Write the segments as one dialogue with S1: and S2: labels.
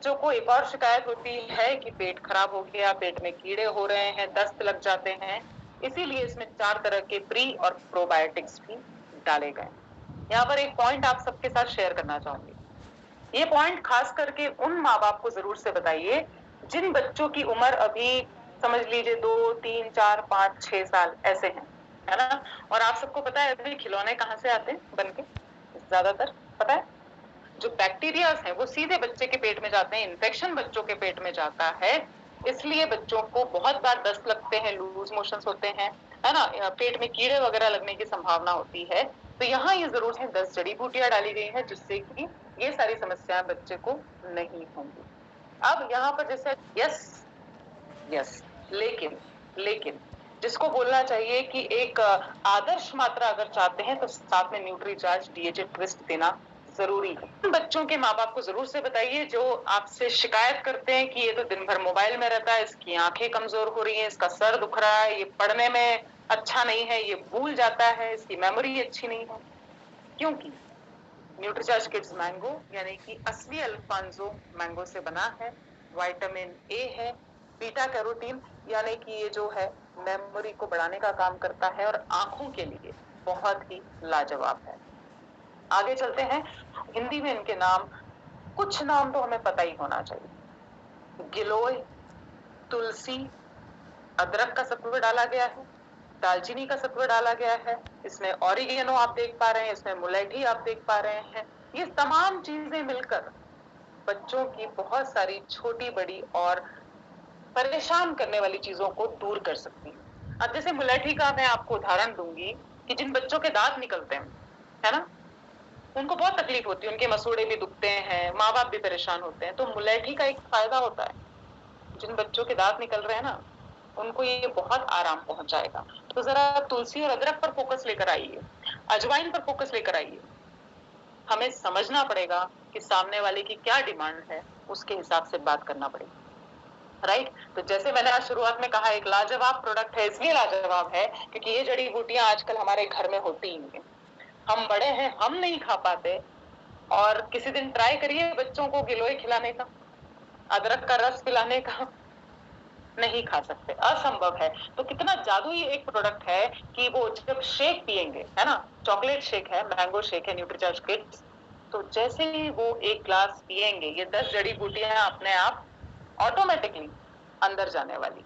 S1: बच्चों को एक और शिकायत होती है कि पेट खराब हो गया, पेट में कीड़े हो रहे हैं, दस्त लग जाते हैं। इसीलिए इसमें 4 तरह के प्री और प्रोबायोटिक्स भी डाले गए। यहाँ पर एक पॉइंट आप सबके साथ शेयर करना चाहूंगी। ये पॉइंट खास करके उन माँ बाप को जरूर से बताइए जिन बच्चों की उम्र अभी समझ लीजिए 2, 3, 4, 5, 6 साल ऐसे हैं, है ना। और आप सबको पता है अभी खिलौने कहाँ से आते हैं बन के, ज्यादातर पता है जो बैक्टीरियाज हैं वो सीधे बच्चे के पेट में जाते हैं, इन्फेक्शन बच्चों के पेट में जाता है। इसलिए बच्चों को बहुत बार दस्त लगते हैं, लूज मोशंस होते हैं, है ना, पेट में कीड़े वगैरह लगने की संभावना होती है। तो यहाँ ये जरूर है 10 जड़ी बूटियां डाली गई हैं जिससे कि ये सारी समस्याएं बच्चे को नहीं होंगी। अब यहाँ पर जैसे यस यस, लेकिन जिसको बोलना चाहिए कि एक आदर्श मात्रा अगर चाहते हैं तो साथ में न्यूट्रीचार्ज डीएचए ट्विस्ट देना जरूरी है। बच्चों के माँ बाप को जरूर से बताइए जो आपसे शिकायत करते हैं कि ये तो दिन भर मोबाइल में रहता है, इसकी आंखें कमजोर हो रही हैं, इसका सर दुख रहा है, ये पढ़ने में अच्छा नहीं है, ये भूल जाता है, इसकी मेमोरी अच्छी नहीं है। क्योंकि न्यूट्रीचार्ज किड्स मैंगो यानी कि असली अल्फांसो मैंगो से बना है, विटामिन ए है, बीटा कैरोटीन यानी कि ये जो है मेमोरी को बढ़ाने का काम करता है और आंखों के लिए बहुत ही लाजवाब है। आगे चलते हैं। हिंदी में इनके नाम, कुछ नाम तो हमें पता ही होना चाहिए। गिलोय, तुलसी, अदरक का सत्व डाला गया है, दालचीनी का सत्व डाला गया है, इसमें ऑरिगेनो आप देख पा रहे हैं, इसमें मुलेठी आप देख पा रहे हैं। ये तमाम चीजें मिलकर बच्चों की बहुत सारी छोटी बड़ी और परेशान करने वाली चीजों को दूर कर सकती है। अब जैसे मुलेठी का मैं आपको उदाहरण दूंगी कि जिन बच्चों के दांत निकलते हैं, है ना, उनको बहुत तकलीफ होती है, उनके मसूड़े भी दुखते हैं, माँ बाप भी परेशान होते हैं। तो मुलेठी का एक फायदा होता है, जिन बच्चों के दांत निकल रहे हैं ना उनको ये बहुत आराम पहुंचाएगा। तो जरा तुलसी और अदरक पर फोकस लेकर आइए, अजवाइन पर फोकस लेकर आइए। हमें समझना पड़ेगा कि सामने वाले की क्या डिमांड है, उसके हिसाब से बात करना पड़ेगा, राइट। तो जैसे मैंने आज शुरुआत में कहा एक लाजवाब प्रोडक्ट है, इसलिए लाजवाब है क्योंकि ये जड़ी बूटियां आजकल हमारे घर में होती ही नहीं। हम बड़े हैं, हम नहीं खा पाते, और किसी दिन ट्राई करिए बच्चों को गिलोय खिलाने का, अदरक का रस पिलाने का, नहीं खा सकते, असंभव है। तो कितना जादुई एक प्रोडक्ट है कि वो जब शेक पिएंगे, है ना, चॉकलेट शेक है, मैंगो शेक है न्यूट्रीचार्ज किड्स, तो जैसे ही वो एक ग्लास पिएंगे ये 10 जड़ी बूटियां अपने आप ऑटोमेटिकली अंदर जाने वाली,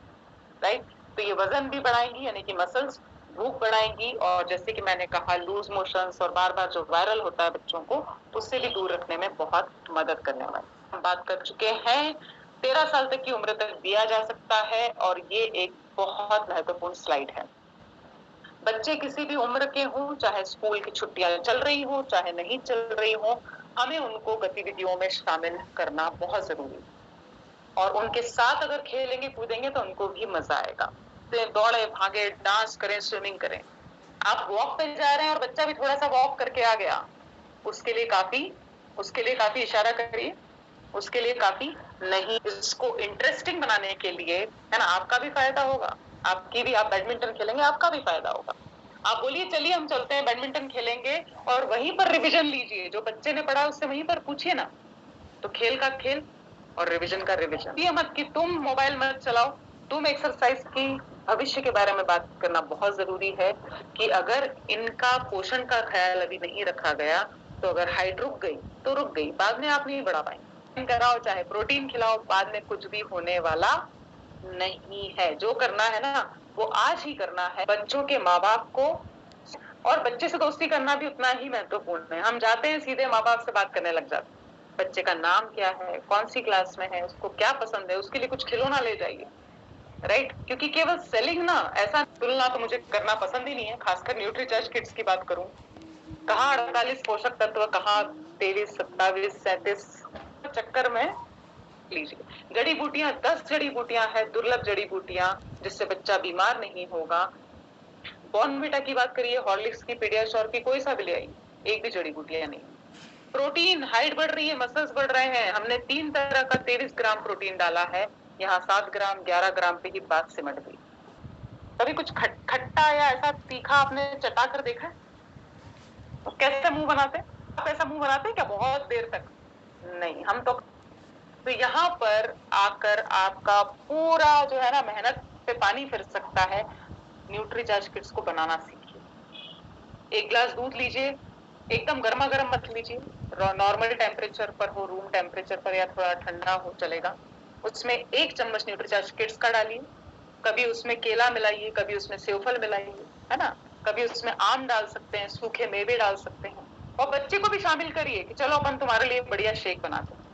S1: राइट। तो ये वजन भी बढ़ाएंगी यानी कि मसल्स, भूख बढ़ाएंगी, और जैसे कि मैंने कहा लूज मोशंस और बार बार जो वायरल होता है बच्चों को, उससे भी दूर रखने में बहुत मदद करने वाली। हम बात कर चुके हैं 13 साल तक की उम्र तक दिया जा सकता है, और ये एक बहुत महत्वपूर्ण स्लाइड है। बच्चे किसी भी उम्र के हों, चाहे स्कूल की छुट्टियां चल रही हो चाहे नहीं चल रही हो, हमें उनको गतिविधियों में शामिल करना बहुत जरूरी है। और उनके साथ अगर खेलेंगे कूदेंगे तो उनको भी मजा आएगा। तो दौड़े भागे, डांस करें, स्विमिंग करें। आप वॉक पे जा रहे हैं और बच्चा भी थोड़ा सा वॉक करके आ गया, उसके लिए काफी इशारा करिए, उसके लिए काफी नहीं। इसको इंटरेस्टिंग बनाने के लिए, है ना, आपका भी फायदा होगा, आपकी भी, आप बैडमिंटन खेलेंगे आपका भी फायदा होगा। आप बोलिए चलिए हम चलते हैं बैडमिंटन खेलेंगे, और वहीं पर रिवीजन लीजिए, जो बच्चे ने पढ़ा उससे वहीं पर पूछिए ना। तो खेल का खेल और रिवीजन का रिवीजन। ये मत कि तुम मोबाइल मत चलाओ, तुम एक्सरसाइज की, भविष्य के बारे में बात करना बहुत जरूरी है कि अगर इनका पोषण का ख्याल अभी नहीं रखा गया तो अगर हाइट रुक गई तो रुक गई, बाद में आप नहीं बढ़ा पाएंगे। कराओ चाहे प्रोटीन खिलाओ, बाद में कुछ भी होने वाला नहीं है। जो करना है ना वो आज ही करना है। बच्चों के माँ बाप को, और बच्चे से दोस्ती करना भी उतना ही महत्वपूर्ण है। हम जाते हैं सीधे माँ बाप से बात करने लग जाते हैं, बच्चे का नाम क्या है, कौन सी क्लास में है, उसको क्या पसंद है, उसके लिए कुछ खिलौना ले जाइए, राइट। क्योंकि केवल सेलिंग ना, ऐसा तुलना तो मुझे करना पसंद ही नहीं है। खासकर न्यूट्रीचार्ज किड्स की बात करूं, कहाँ 48 पोषक तत्व, कहाँ 23, 27, 37 चक्कर में लीजिए। जड़ी बूटियां 10 जड़ी बूटियां है, दुर्लभ जड़ी बूटियां, जिससे बच्चा बीमार नहीं होगा। बॉर्नविटा की बात करिए, हॉर्लिक्स की, पीडियाश्योर की, कोई सा भी ले आइए, एक भी जड़ी बूटियां नहीं। प्रोटीन, हाइट बढ़ रही है, मसल्स बढ़ रहे हैं, हमने 3 तरह का 23 ग्राम प्रोटीन डाला है, यहाँ 7 ग्राम 11 ग्राम पे ही बात सिमट गई। कभी कुछ खट्टा या ऐसा तीखा आपने चटा कर देखा है? तो कैसे मुंह बनाते, आप ऐसा मुंह बनाते हैं क्या बहुत देर तक? नहीं, हम तो तो यहाँ पर आकर आपका पूरा जो है ना मेहनत पे पानी फिर सकता है। न्यूट्रीचार्ज किट्स को बनाना सीखिए। एक ग्लास दूध लीजिए, एकदम गर्मा गर्म मत लीजिए, नॉर्मल टेम्परेचर पर हो, रूम टेम्परेचर पर या थोड़ा ठंडा हो चलेगा। उसमें 1 चम्मच न्यूट्रीचार्ज किट्स का डालिए, कभी उसमें केला मिलाइए, कभी उसमें सेवफल मिलाइए, है ना, कभी उसमें आम डाल सकते हैं, सूखे मेवे डाल सकते हैं, और बच्चे को भी शामिल करिए कि चलो अपन तुम्हारे लिए बढ़िया शेक बनाते हैं।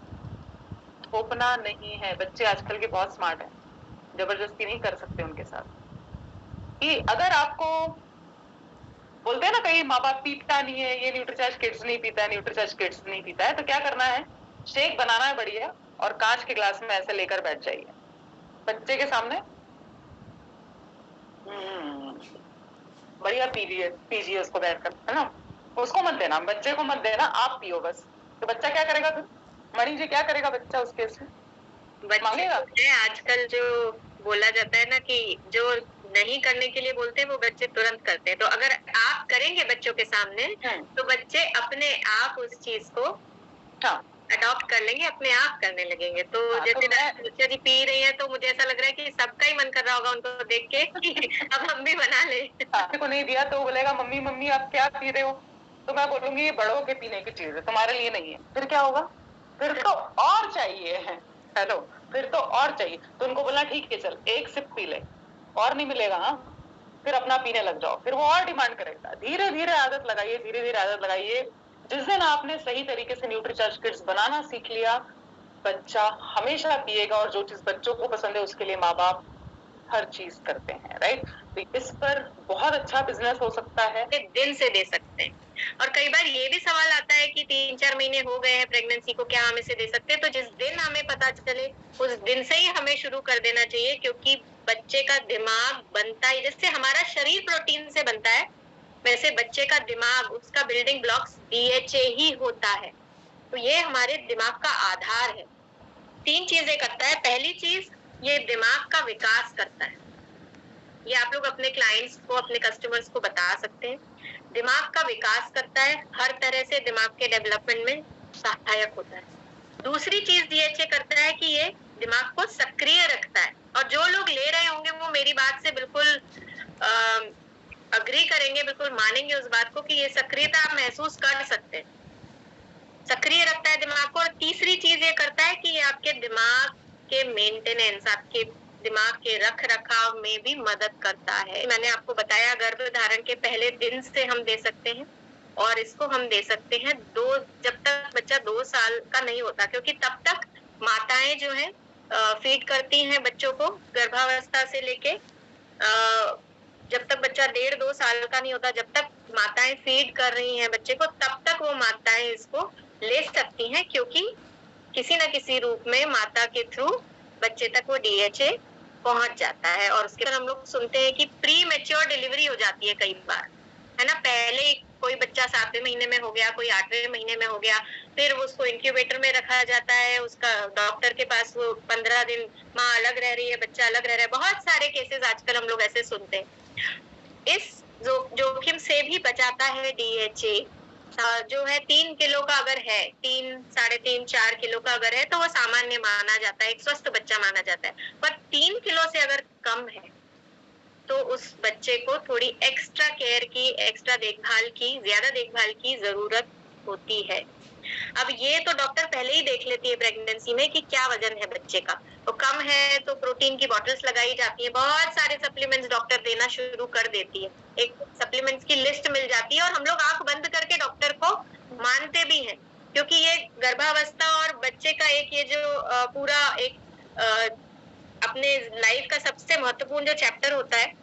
S1: थोपना नहीं है, बच्चे आजकल के बहुत स्मार्ट हैं, जबरदस्ती नहीं कर सकते उनके साथ। कि अगर आपको बोलते हैं ना कई माँ बाप पीता नहीं है, ये न्यूट्रीचार्ज किड्स नहीं पीता है, न्यूट्रीचार्ज किड्स नहीं पीता है, तो क्या करना है, शेक बनाना है बढ़िया, और कांच के ग्लास में ऐसे लेकर बैठ जाइए बच्चे के सामने, बढ़िया पीजिए उसको बैठकर, है ना। उसको मत देना, बच्चे को मत देना, आप पियो बस। तो बच्चा क्या करेगा फिर, मणि जी क्या करेगा बच्चा उस केस में, मांगेगा।
S2: आजकल जो बोला जाता है ना कि जो नहीं करने के लिए बोलते हैं वो बच्चे तुरंत करते हैं, तो अगर आप करेंगे बच्चों के सामने तो बच्चे अपने आप उस चीज को अडॉप्ट कर लेंगे, अपने आप करने लगेंगे। तो जैसे बच्चा जी पी रही है तो मुझे ऐसा लग रहा है कि सबका ही मन कर रहा होगा उनको देख के कि अब हम भी बना ले।
S1: को नहीं दिया तो बोलेगा मम्मी मम्मी आप क्या पी रहे हो, तो मैं बोलूंगी ये बड़ों के पीने की चीज है, तुम्हारे लिए नहीं है। फिर क्या होगा, फिर तो और चाहिए है, हेलो, फिर तो और चाहिए। तो उनको बोलना ठीक है चल 1 सिप पी ले, और नहीं मिलेगा, हाँ, फिर अपना पीने लग जाओ, फिर वो और डिमांड करेगा। धीरे धीरे आदत लगाइए, धीरे धीरे आदत लगाइए। जिस दिन आपने सही तरीके से न्यूट्रीचार्ज किट्स बनाना सीख लिया, बच्चा हमेशा पिएगा, और जो चीज बच्चों को पसंद है उसके लिए माँ बाप हर चीज करते हैं, राइट। तो इस पर बहुत अच्छा बिजनेस हो सकता है,
S2: दिन से दे सकते हैं। और कई बार ये भी सवाल आता है कि 3-4 महीने हो गए हैं प्रेगनेंसी को, क्या हम इसे दे सकते हैं? तो जिस दिन हमें पता चले उस दिन से ही हमें शुरू कर देना चाहिए, क्योंकि बच्चे का दिमाग बनता ही, जैसे हमारा शरीर प्रोटीन से बनता है वैसे बच्चे का दिमाग, उसका बिल्डिंग ब्लॉक्स DHA ही होता है। तो ये हमारे दिमाग का आधार है। 3 चीजें करता है। पहली चीज, ये दिमाग का विकास करता है। ये आप लोग अपने क्लाइंट्स को, अपने कस्टमर्स को बता सकते हैं। दिमाग का विकास करता है, हर तरह से दिमाग के डेवलपमेंट में सहायक होता है। दूसरी चीज DHA करता है कि ये दिमाग को सक्रिय रखता है। और जो लोग ले रहे होंगे वो मेरी बात से बिल्कुल अग्री करेंगे, बिल्कुल मानेंगे उस बात को कि ये सक्रियता आप महसूस कर सकते हैं। सक्रिय रखता है दिमाग को। और तीसरी चीज ये करता है कि ये आपके दिमाग के मेंटेनेंस, आपके दिमाग के रख रखाव में भी मदद करता है। मैंने आपको बताया गर्भ धारण के पहले दिन से हम दे सकते हैं, और इसको हम दे सकते हैं जब तक बच्चा 2 साल का नहीं होता, क्योंकि तब तक माताएं जो है फीड करती हैं बच्चों को, गर्भावस्था से लेके जब तक बच्चा 1.5-2 साल का नहीं होता, जब तक माताएं फीड कर रही हैं बच्चे को, तब तक वो माताएं इसको ले सकती हैं, क्योंकि किसी न किसी रूप में माता के थ्रू बच्चे तक वो DHA पहुंच जाता है। और उसके बाद हम लोग सुनते हैं कि प्री मैच्योर डिलीवरी हो जाती है कई बार, है ना। पहले कोई बच्चा 7वें महीने में हो गया, कोई 8वें महीने में हो गया, फिर उसको इंक्यूबेटर में रखा जाता है, उसका डॉक्टर के पास वो 15 दिन माँ अलग रह रही है, बच्चा अलग रह रहा है। बहुत सारे केसेस आजकल हम लोग ऐसे सुनते हैं। इस जोखिम से भी बचाता है DHA, जो है 3 किलो का अगर है, 3-3.5-4 किलो का अगर है तो वो सामान्य माना जाता है, एक स्वस्थ बच्चा माना जाता है। पर 3 किलो से अगर कम है तो उस बच्चे को थोड़ी एक्स्ट्रा केयर की, एक्स्ट्रा देखभाल की, ज्यादा देखभाल की जरूरत होती है। अब ये तो डॉक्टर पहले ही देख लेती है प्रेगनेंसी में कि क्या वजन है बच्चे का। तो कम है तो प्रोटीन की बॉटल्स लगाई जाती है, बहुत सारे सप्लीमेंट्स डॉक्टर देना शुरू कर देती है, एक सप्लीमेंट्स की लिस्ट मिल जाती है, और हम लोग आंख बंद करके डॉक्टर को मानते भी हैं, क्योंकि ये गर्भावस्था और बच्चे का एक ये जो पूरा एक अपने लाइफ का सबसे महत्वपूर्ण जो चैप्टर होता है,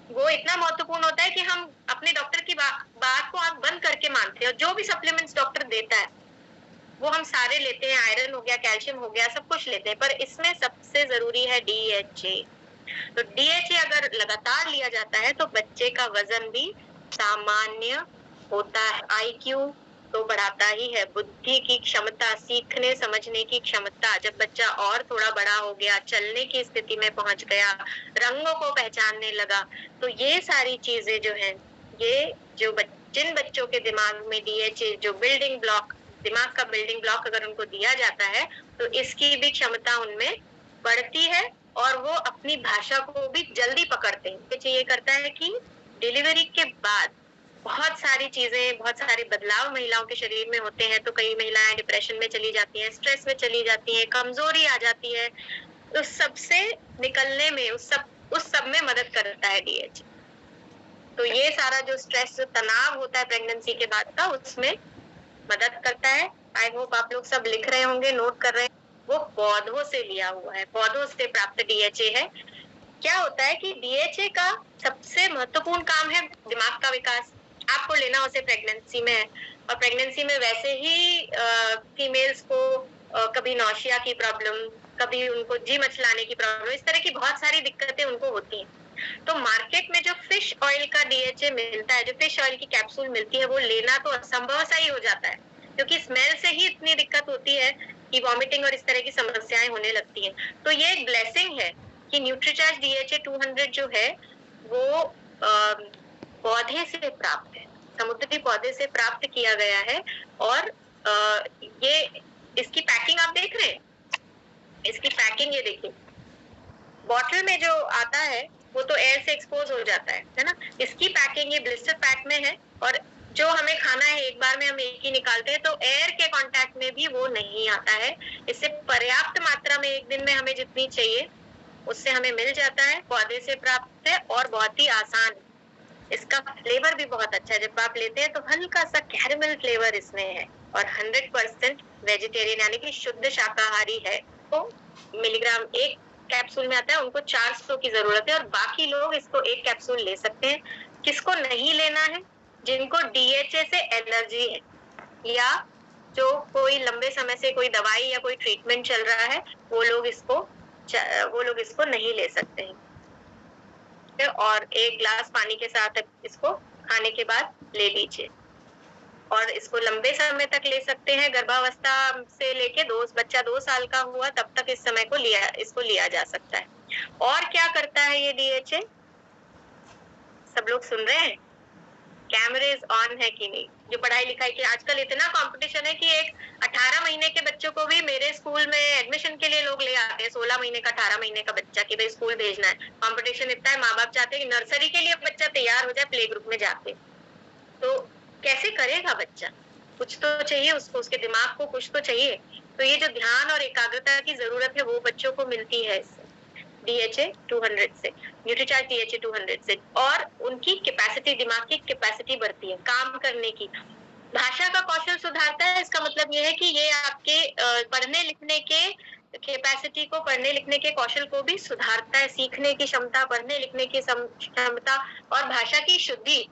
S2: वो इतना महत्वपूर्ण होता है कि हम अपने डॉक्टर की बात को आंख बंद करके मानते हैं। और जो भी सप्लीमेंट्स डॉक्टर देता है वो हम सारे लेते हैं, आयरन हो गया, कैल्शियम हो गया, सब कुछ लेते हैं, पर इसमें सबसे जरूरी है DHA। तो DHA अगर लगातार लिया जाता है तो बच्चे का वजन भी सामान्य होता है। IQ तो बढ़ाता ही है, बुद्धि की क्षमता, सीखने समझने की क्षमता, जब बच्चा और थोड़ा बड़ा हो गया, चलने की स्थिति में पहुंच गया, रंगों को पहचानने लगा, तो ये सारी चीजें जो हैं, ये जो जिन बच्चों के दिमाग में DHA जो बिल्डिंग ब्लॉक, दिमाग का बिल्डिंग ब्लॉक अगर उनको दिया जाता है, तो इसकी भी क्षमता उनमें बढ़ती है और वो अपनी भाषा को भी जल्दी पकड़ते हैं। ये करता है कि डिलीवरी के बाद बहुत सारी चीजें, बहुत सारे बदलाव महिलाओं के शरीर में होते हैं। तो कई महिलाएं डिप्रेशन में चली जाती हैं, स्ट्रेस में चली जाती हैं, कमजोरी आ जाती है। उस सब से निकलने में, उस सब में मदद करता है DHA। तो ये सारा जो स्ट्रेस, जो तनाव होता है प्रेगनेंसी के बाद का, उसमें मदद करता है। आई होप आप लोग सब लिख रहे होंगे, नोट कर रहे हैं। वो पौधों से लिया हुआ है, पौधों से प्राप्त DHA है। क्या होता है कि DHA का सबसे महत्वपूर्ण काम है दिमाग का विकास। आपको लेना उसे प्रेगनेंसी में है, और प्रेगनेंसी में वैसे ही फीमेल्स को कभी नौशिया की प्रॉब्लम, कभी उनको जी मचलाने की प्रॉब्लम, इस तरह की बहुत सारी दिक्कतें उनको होती हैं। तो मार्केट में जो फिश ऑयल का DHA मिलता है, जो फिश ऑयल की कैप्सूल मिलती है, वो लेना तो असंभव सा ही हो जाता है, क्योंकि स्मेल से ही इतनी दिक्कत होती है कि वॉमिटिंग और इस तरह की समस्याएं होने लगती हैं। तो ये एक ब्लेसिंग है कि न्यूट्रीचार्ज DHA 200 जो है वो पौधे से प्राप्त है, समुद्री पौधे से प्राप्त किया गया है। और ये इसकी पैकिंग आप देख रहे हैं, इसकी पैकिंग ये देखिए, बॉटल में जो आता है वो तो एयर से एक्सपोज हो जाता है ना। इसकी पैकिंग ये ब्लिस्टर पैक में है, और जो हमें खाना है एक बार में हम एक ही निकालते हैं, तो एयर के कांटेक्ट में भी वो नहीं आता है। इससे पर्याप्त मात्रा में एक दिन में हमें जितनी चाहिए उससे हमें मिल जाता है, पौधे से प्राप्त है और बहुत ही आसान। इसका फ्लेवर भी बहुत अच्छा है, जब आप लेते हैं तो हल्का सा कैरेमल फ्लेवर इसमें है, और 100% वेजिटेरियन यानी कि शुद्ध शाकाहारी है। तो मिलीग्राम एक कैप्सूल में आता है, उनको 400 की जरूरत है, और बाकी लोग इसको एक कैप्सूल ले सकते हैं। किसको नहीं लेना है? जिनको DHA से एलर्जी है, या जो कोई लंबे समय से कोई दवाई या कोई ट्रीटमेंट चल रहा है, वो लोग इसको नहीं ले सकते हैं। और एक ग्लास पानी के साथ इसको खाने के बाद ले लीजिए, और इसको लंबे समय तक ले सकते हैं। गर्भावस्था से लेके बच्चा 2 साल का हुआ तब तक इसको लिया जा सकता है। और क्या करता है ये DHA? सब लोग सुन रहे हैं? कैमरेज ऑन है कि नहीं? जो पढ़ाई लिखाई की आजकल इतना कंपटीशन है कि एक 18 महीने के बच्चों को भी मेरे स्कूल में एडमिशन के लिए लोग ले आते हैं। 16 महीने का 18 महीने का बच्चा कि भाई स्कूल भेजना है। कंपटीशन इतना है, माँ बाप चाहते हैं कि नर्सरी के लिए बच्चा तैयार हो जाए प्ले ग्रुप में जाके। तो कैसे करेगा बच्चा? कुछ तो चाहिए उसको, उसके दिमाग को कुछ तो चाहिए। तो ये जो ध्यान और एकाग्रता की जरूरत है वो बच्चों को मिलती है इससे, DHA 200 से, न्यूट्रीचार्ज DHA 200 से। और उनकी कैपेसिटी, दिमाग की कैपेसिटी बढ़ती है काम करने की। भाषा का कौशल सुधारता है। इसका मतलब ये है कि ये आपके पढ़ने लिखने के कैपेसिटी को, पढ़ने लिखने के कौशल को भी सुधारता है। सीखने की क्षमता, पढ़ने लिखने की क्षमता, और भाषा की शुद्धि।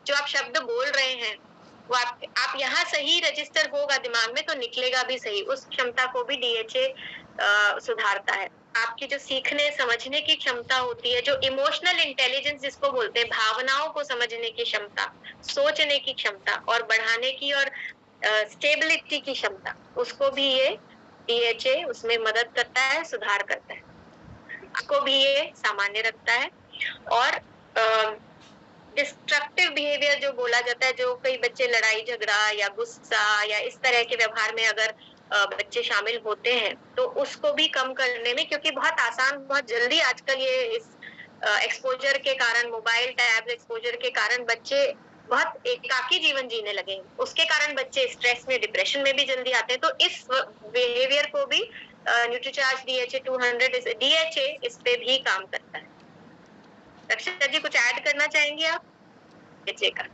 S2: जो आप शब्द बोल रहे हैं वो आप यहाँ सही रजिस्टर होगा दिमाग में तो निकलेगा भी सही। उस क्षमता को भी DHA सुधारता है। आपकी जो सीखने समझने की क्षमता होती है, जो इमोशनल इंटेलिजेंस जिसको बोलते हैं, भावनाओं को समझने की क्षमता, सोचने की क्षमता और बढ़ाने की, और स्टेबिलिटी की क्षमता, उसको भी ये DHA उसमें मदद करता है, सुधार करता है। उसको भी ये सामान्य रखता है। और डिस्ट्रक्टिव बिहेवियर जो बोला जाता है, जो कई बच्चे लड़ाई झगड़ा या गुस्सा या इस तरह के व्यवहार में अगर बच्चे शामिल होते हैं, तो उसको भी कम करने में, क्योंकि बहुत आसान, बहुत जल्दी आजकल ये इस एक्सपोजर के कारण, मोबाइल टैब एक्सपोजर के कारण बच्चे बहुत एकाकी जीवन जीने लगे। उसके कारण बच्चे स्ट्रेस में, डिप्रेशन में भी जल्दी आते हैं। तो इस बिहेवियर को भी न्यूट्रीचार्ज DHA 200 DHA इस पे भी काम करता है। रक्षा जी कुछ ऐड करना चाहेंगे आप? DHA का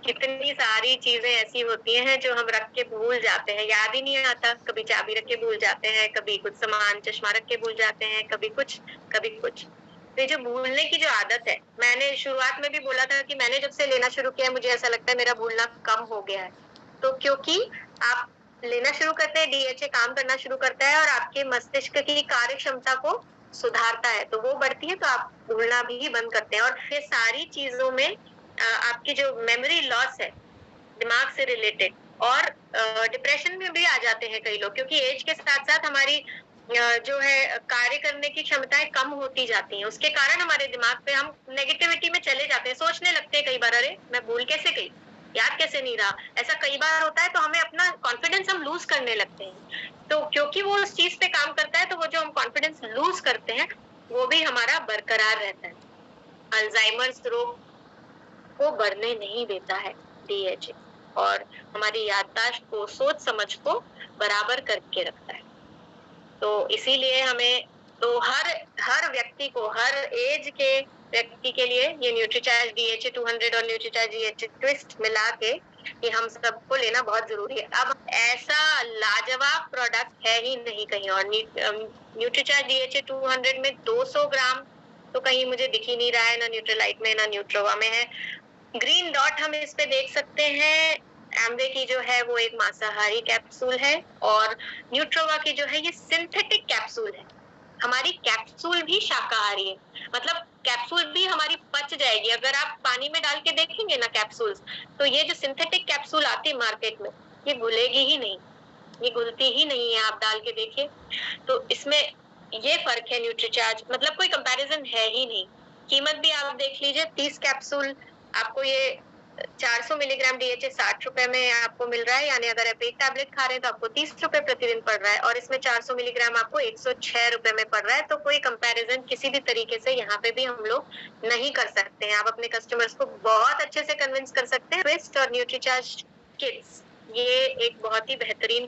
S2: कितनी सारी चीजें ऐसी होती हैं जो हम रख के भूल जाते हैं, याद ही नहीं आता। कभी चाबी रख के भूल जाते हैं, कभी कुछ सामान, चश्मा रख के भूल जाते हैं, कभी कुछ कभी कुछ। तो जो भूलने की जो आदत है, मैंने शुरुआत में भी बोला था कि मैंने जब से लेना शुरू किया मुझे ऐसा लगता है मेरा भूलना कम हो गया है। तो क्योंकि आप लेना शुरू करते हैं, DHA काम करना शुरू करता है और आपके मस्तिष्क की कार्य क्षमता को सुधारता है, तो वो बढ़ती है, तो आप भूलना भी बंद करते हैं। और ये सारी चीजों में आपकी जो मेमोरी लॉस है दिमाग से रिलेटेड, और डिप्रेशन में भी आ जाते हैं कई लोग, क्योंकि एज के साथ साथ हमारी जो है कार्य करने की क्षमताएं कम होती जाती हैं। उसके कारण हमारे दिमाग पे हम नेगेटिविटी में चले जाते हैं, सोचने लगते हैं कई बार, अरे मैं भूल कैसे गई, याद कैसे नहीं रहा? ऐसा कई बार होता है, तो हमें अपना कॉन्फिडेंस हम लूज करने लगते हैं। तो क्योंकि वो उस चीज पे काम करता है, तो वो जो हम कॉन्फिडेंस लूज करते हैं वो भी हमारा बरकरार रहता है। अल्जाइमर्स रोग को बढ़ने नहीं देता है DHA, और हमारी याददाश्त को, सोच समझ को बराबर करके रखता है। तो इसीलिए हमें तो हर व्यक्ति को, हर एज के व्यक्ति के लिए ये न्यूट्रीचार्ज DHA 200 और न्यूट्रीचार्ज DHA ट्विस्ट मिला के ये हम सबको लेना बहुत जरूरी है। अब ऐसा लाजवाब प्रोडक्ट है ही नहीं कहीं और। न्यूट्रीचार्ज DHA 200 में 200 ग्राम तो कहीं मुझे दिख ही नहीं रहा है, ना न्यूट्रीलाइट में ना न्यूट्रोवा में है। ग्रीन डॉट हम इस पे देख सकते हैं। एम्वे की जो है वो एक मांसाहारी कैप्सूल है, और न्यूट्रोवा की जो है ये सिंथेटिक कैप्सूल है। हमारी कैप्सूल भी शाकाहारी है, मतलब कैप्सूल भी हमारी पच जाएगी। अगर आप पानी में डाल के देखेंगे ना कैप्सूल्स, तो ये जो सिंथेटिक कैप्सूल आती है मार्केट में, ये घुलेगी ही नहीं, ये घुलती ही नहीं है। आप डाल के देखिए, तो इसमें ये फर्क है न्यूट्रीचार्ज, मतलब कोई कंपैरिजन है ही नहीं। कीमत भी आप देख लीजिए, 30 कैप्सूल आपको ये 400 मिलीग्राम DHA 60 रुपए में आपको मिल रहा है, यानी अगर आप एक टैबलेट खा रहे हैं तो आपको 30 रुपए प्रतिदिन पड़ रहा है, और इसमें 400 मिलीग्राम आपको 106 रुपए में पड़ रहा है। तो कोई कंपैरिजन किसी भी तरीके से यहाँ पे भी हम लोग नहीं कर सकते हैं। आप अपने कस्टमर्स को बहुत अच्छे से कन्विंस कर सकते हैं। ट्विस्ट और न्यूट्रीचार्ज किड्स ये एक बहुत ही बेहतरीन